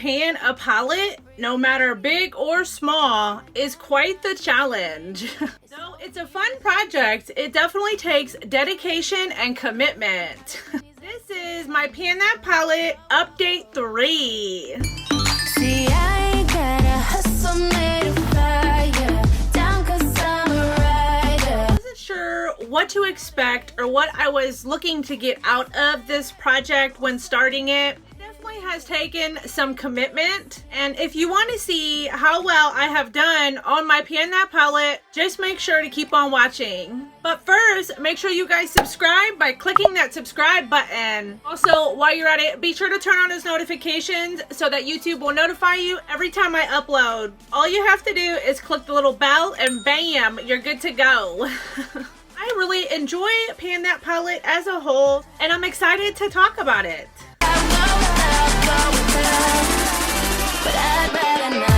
pan a palette, no matter big or small, is quite the challenge. Though it's a fun project, it definitely takes dedication and commitment. This is my Pan That Palette Update 3. See, I ain't gotta hustle, made a fire, down 'cause I'm a rider. I wasn't sure what to expect or what I was looking to get out of this project when starting it. Definitely has taken some commitment, and if you want to see how well I have done on my Pan That Palette, just make sure to keep on watching. But first, make sure you guys subscribe by clicking that subscribe button. Also, while you're at it, be sure to turn on those notifications so that YouTube will notify you every time I upload. All you have to do is click the little bell and bam, you're good to go. I really enjoy Pan That Palette as a whole, and I'm excited to talk about it. But I'd rather not.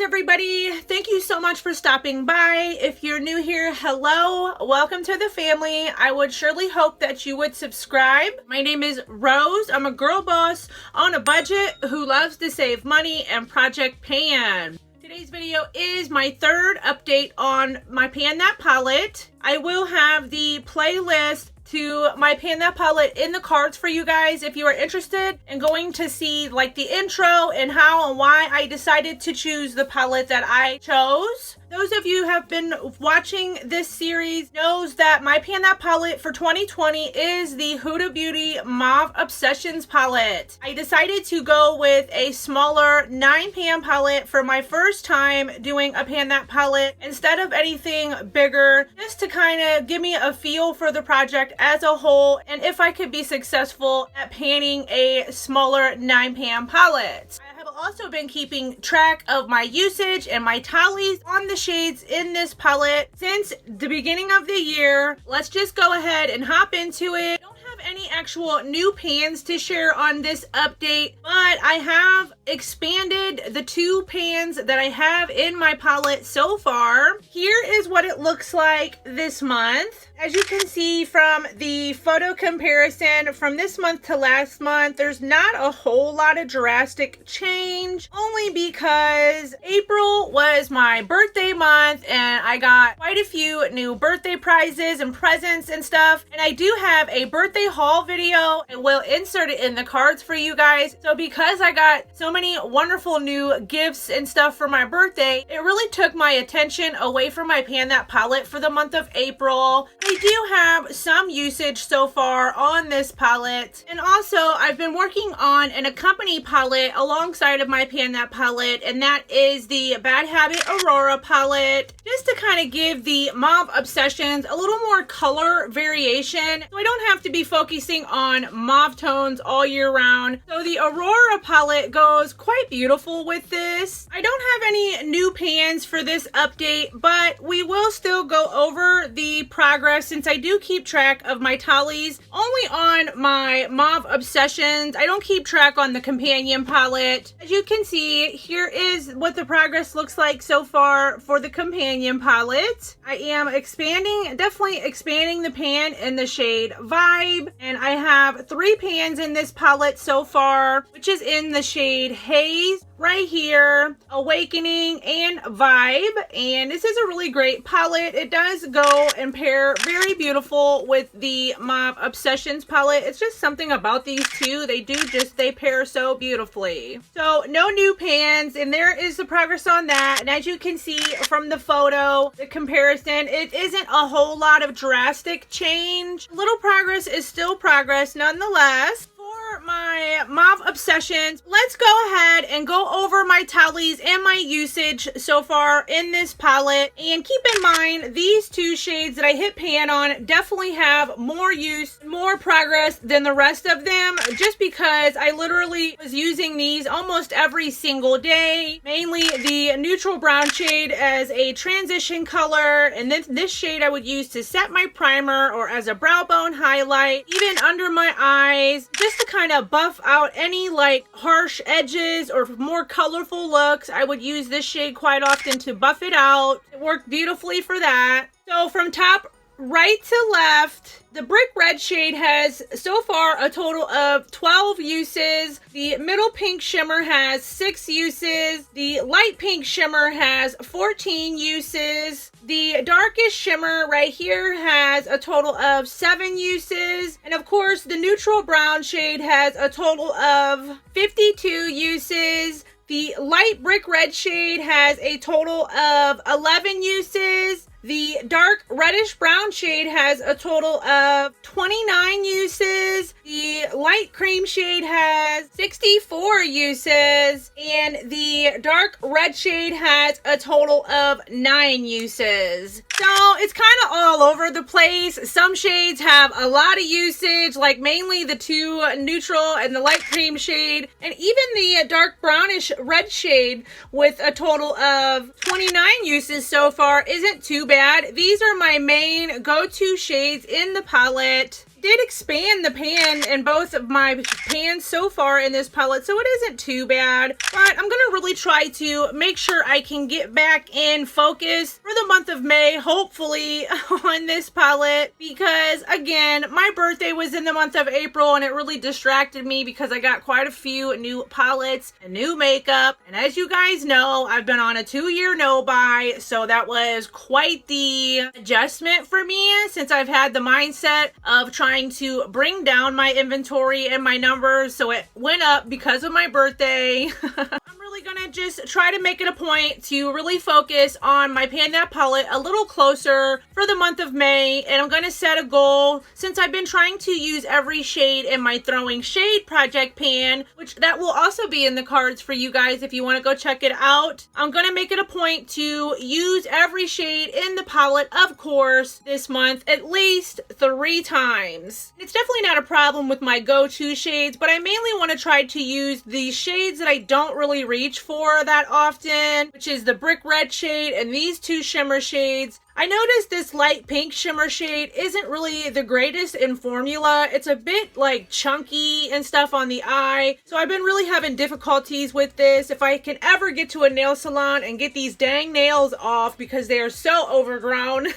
Everybody, thank you so much for stopping by. If you're new here, hello, welcome to the family. I would surely hope that you would subscribe. My name is Rose. I'm a girl boss on a budget who loves to save money and project pan. Today's video is my third update on my Pan That Palette. I will have the playlist to my Pan That Palette in the cards for you guys if you are interested in going to see like the intro and how and why I decided to choose the palette that I chose. Those of you who have been watching this series knows that my Pan That Palette for 2020 is the Huda Beauty Mauve Obsessions palette. I decided to go with a smaller 9-pan palette for my first time doing a Pan That Palette instead of anything bigger, just to kind of give me a feel for the project as a whole and if I could be successful at panning a smaller 9-pan palette. I have also been keeping track of my usage and my tallies on the shades in this palette since the beginning of the year. Let's just go ahead and hop into it. I don't have any actual new pans to share on this update, but I have expanded the 2 pans that I have in my palette so far. Here is what it looks like this month. As you can see from the photo comparison from this month to last month, there's not a whole lot of drastic change, only because April was my birthday month and I got quite a few new birthday prizes and presents and stuff. And I do have a birthday haul video and will insert it in the cards for you guys. So because I got so many wonderful new gifts and stuff for my birthday, it really took my attention away from my Pan That Palette for the month of April. I do have some usage so far on this palette, and also I've been working on an accompany palette alongside of my Pan That Palette, and that is the Bad Habit Aurora palette, just to kind of give the Mauve Obsessions a little more color variation so I don't have to be focusing on mauve tones all year round. So the Aurora palette goes quite beautiful with this. I don't have any new pans for this update, but we will still go over the progress since I do keep track of my tallies only on my Mauve Obsessions. I don't keep track on the companion palette. As you can see, here is what the progress looks like so far for the companion palette. I am definitely expanding the pan in the shade Vibe, and I have 3 pans in this palette so far, which is in the shade Haze, right here, Awakening, and Vibe. And this is a really great palette. It does go and pair very beautiful with the Mauve Obsessions palette. It's just something about these two. They pair so beautifully. So no new pans, and there is the progress on that. And as you can see from the photo, the comparison, it isn't a whole lot of drastic change. Little progress is still progress nonetheless. For For my mauve obsessions, let's go ahead and go over my tallies and my usage so far in this palette. And keep in mind, these two shades that I hit pan on definitely have more use, more progress than the rest of them, just because I literally was using these almost every single day. Mainly the neutral brown shade as a transition color, and then this shade I would use to set my primer or as a brow bone highlight, even under my eyes, just to kind of buff out any like harsh edges or more colorful looks. I would use this shade quite often to buff it out. It worked beautifully for that. So from top right to left, the brick red shade has so far a total of 12 uses. The middle pink shimmer has 6 uses. The light pink shimmer has 14 uses. The darkest shimmer right here has a total of 7 uses. And of course, the neutral brown shade has a total of 52 uses. The light brick red shade has a total of 11 uses. The dark reddish brown shade has a total of 29 uses. The light cream shade has 64 uses. And the dark red shade has a total of 9 uses. So it's kind of all over the place. Some shades have a lot of usage, like mainly the two neutral and the light cream shade. And even the dark brownish red shade with a total of 29 uses so far isn't too bad. These are my main go-to shades in the palette. Did expand the pan in both of my pans so far in this palette, so it isn't too bad, but I'm gonna really try to make sure I can get back in focus for the month of May, hopefully, on this palette, because again, my birthday was in the month of April and it really distracted me because I got quite a few new palettes and new makeup, and as you guys know, I've been on a 2-year no-buy, so that was quite the adjustment for me since I've had the mindset of trying to bring down my inventory and my numbers, so it went up because of my birthday. I'm really gonna just try to make it a point to really focus on my Pan That palette a little closer for the month of May, and I'm gonna set a goal since I've been trying to use every shade in my Throwing Shade project pan, which that will also be in the cards for you guys if you want to go check it out. I'm gonna make it a point to use every shade in the palette, of course, this month at least 3 times. It's definitely not a problem with my go-to shades, but I mainly want to try to use the shades that I don't really reach for that often, which is the brick red shade and these two shimmer shades. I noticed this light pink shimmer shade isn't really the greatest in formula. It's a bit like chunky and stuff on the eye. So I've been really having difficulties with this. If I can ever get to a nail salon and get these dang nails off because they are so overgrown,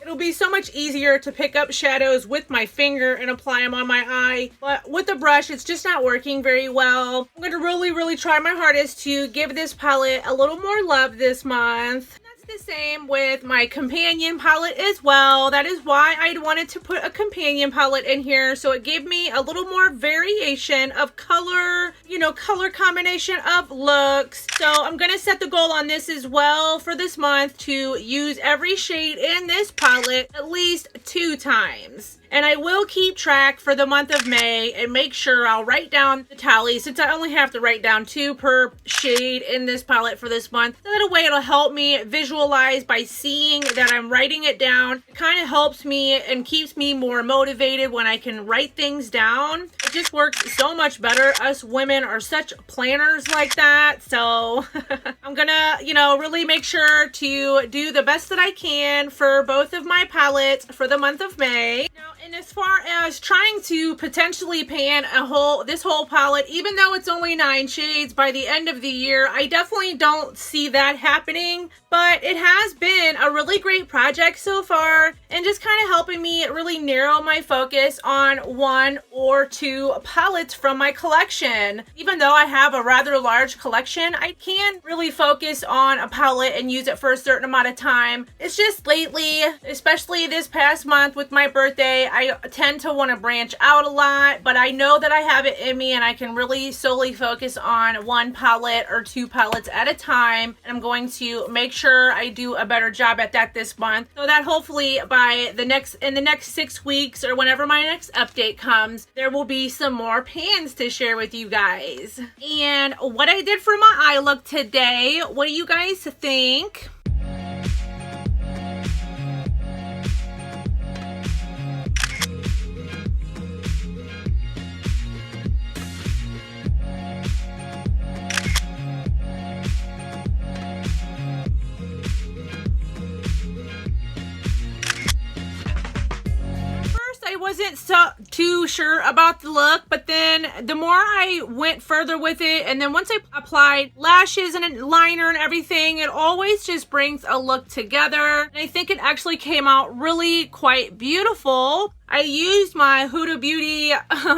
it'll be so much easier to pick up shadows with my finger and apply them on my eye. But with the brush, it's just not working very well. I'm going to really try my hardest to give this palette a little more love this month. The same with my companion palette as well. That is why I wanted to put a companion palette in here, so it gave me a little more variation of color, color combination of looks. So I'm gonna set the goal on this as well for this month to use every shade in this palette at least 2 times. And I will keep track for the month of May and make sure I'll write down the tally, since I only have to write down 2 per shade in this palette for this month. That way it'll help me visualize by seeing that I'm writing it down. It kind of helps me and keeps me more motivated when I can write things down. It just works so much better. Us women are such planners like that. So I'm gonna, really make sure to do the best that I can for both of my palettes for the month of May. Now, and as far as trying to potentially pan this whole palette, even though it's only 9 shades by the end of the year, I definitely don't see that happening. But it has been a really great project so far, and just kind of helping me really narrow my focus on 1 or 2 palettes from my collection. Even though I have a rather large collection, I can really focus on a palette and use it for a certain amount of time. It's just lately, especially this past month with my birthday, I tend to want to branch out a lot, but I know that I have it in me and I can really solely focus on one palette or two palettes at a time. And I'm going to make sure I do a better job at that this month, so that hopefully in the next 6 weeks or whenever my next update comes, there will be some more pans to share with you guys. And what I did for my eye look today, what do you guys think? I wasn't too sure about the look, but then the more I went further with it, and then once I applied lashes and a liner and everything, it always just brings a look together. And I think it actually came out really quite beautiful. I used my Huda Beauty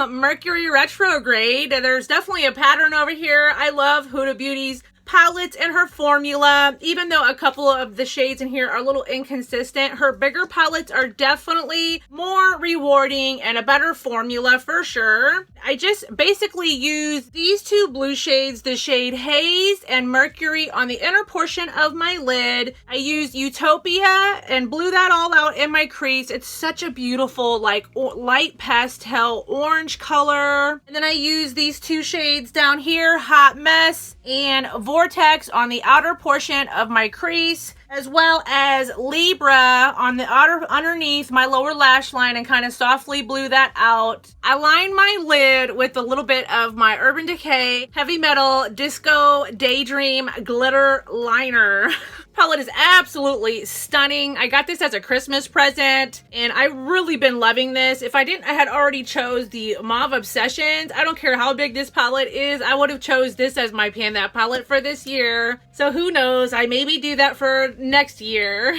Mercury Retrograde. There's definitely a pattern over here. I love Huda Beauty's palettes and her formula, even though a couple of the shades in here are a little inconsistent. Her bigger palettes are definitely more rewarding and a better formula for sure. I just basically use these two blue shades, the shade Haze and Mercury, on the inner portion of my lid. I used Utopia and blew that all out in my crease. It's such a beautiful like light pastel orange color. And then I use these two shades down here, Hot Mess and Vortex, on the outer portion of my crease, as well as Libra on the underneath my lower lash line, and kind of softly blew that out. I lined my lid with a little bit of my Urban Decay Heavy Metal Disco Daydream Glitter Liner. Palette is absolutely stunning. I got this as a Christmas present and I've really been loving this. If I had already chose the Mauve Obsessions, I don't care how big this palette is, I would have chose this as my Pan That palette for this year. So who knows, I maybe do that for next year.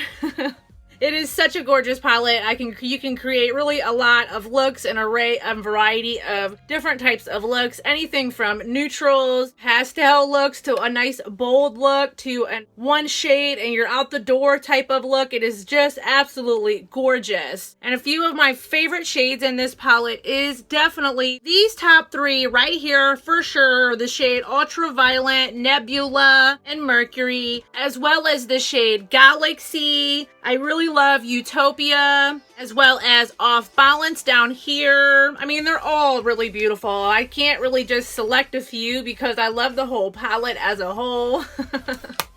It is such a gorgeous palette. You can create really a lot of looks, an array and variety of different types of looks. Anything from neutrals, pastel looks, to a nice bold look, to a one shade and you're out the door type of look. It is just absolutely gorgeous. And a few of my favorite shades in this palette is definitely these top three right here for sure. The shade Ultraviolet, Nebula, and Mercury, as well as the shade Galaxy. I really love Utopia, as well as Off Balance down here. I mean, they're all really beautiful. I can't really just select a few because I love the whole palette as a whole.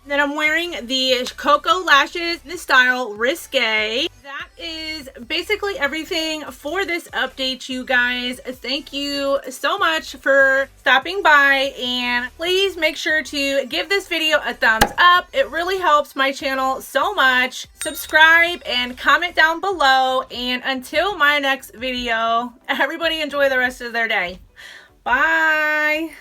Then I'm wearing the Cocoa Lashes in the style Risque. That is basically everything for this update, you guys. Thank you so much for stopping by, and please make sure to give this video a thumbs up. It really helps my channel so much. Subscribe and comment down below, and until my next video, everybody enjoy the rest of their day. Bye.